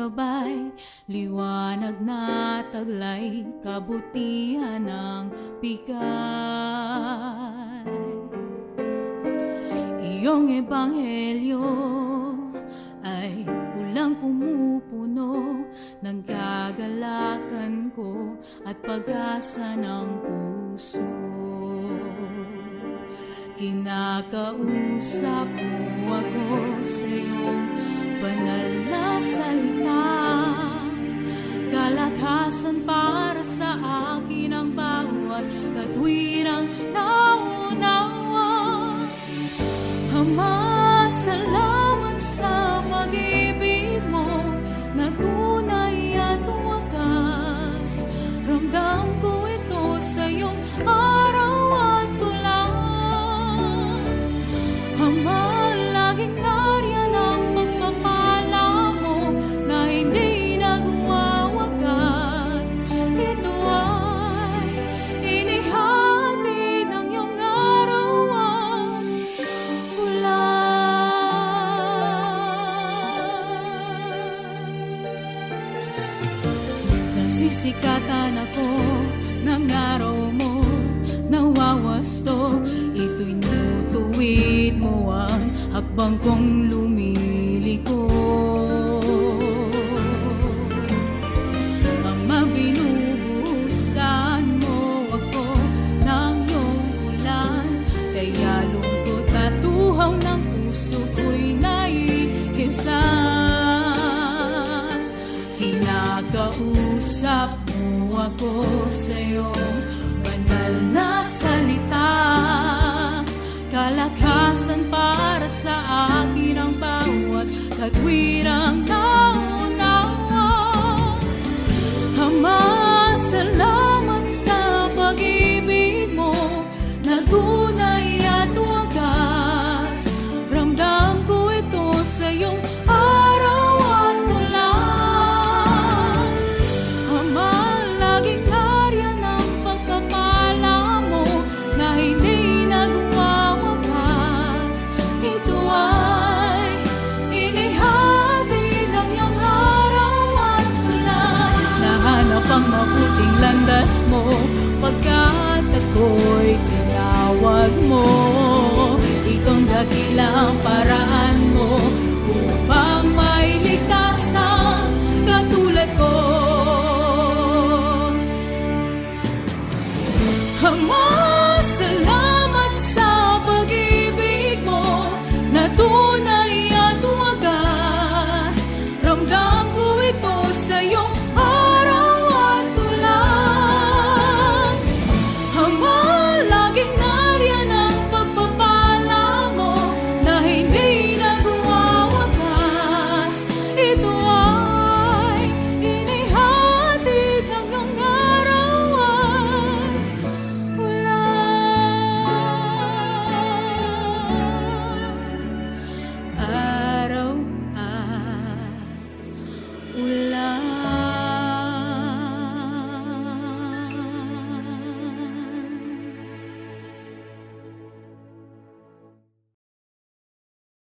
gabay, liwanag na taglay, kabutihan ng bigay. Iyong ebanghelyo ay ulang pumupuno ng kagalakan ko at pag-asa ng puso. Kinakausap mo ako sa iyong banal na salita, kalakasan para sa akin ang bawat katwirang naunawa. Ama, salamat sa pag-ibig mo na tunay at wagas. Ramdam ko ito sa iyong araw at tula. Ama, laging nariyan ang pagpapala mo na hindi nagwawagas. Ito ay inihati ng iyong araw at tula. Nasisikatan ako ng araw mo, nawawasto. Ito'y nutuwid mo ang hakbang kong lumiliko. Ama, binubuhusan mo ako ng iyong ulan, kaya lungkot at tuhaw ng puso ko'y naihimsan. Kinakausap mo ako sa iyong banal na salita, kalakasan para sa akin ang bawat katwirang naunawa. Ama, salamat sa pag-ibig mo na tunay at wagas. Ramdam ko ito sa iyong araw at tula. Ama, laging nariyan ang pagpapala mo na hindi nagwawagas. Ito ay inihati ng iyong araw at tula. Nahanap ang mabuting landas mo pagkat ako'y tinawag mo. Itong dakilang paraan mo upang mailigtas ang katulad ko. Ama,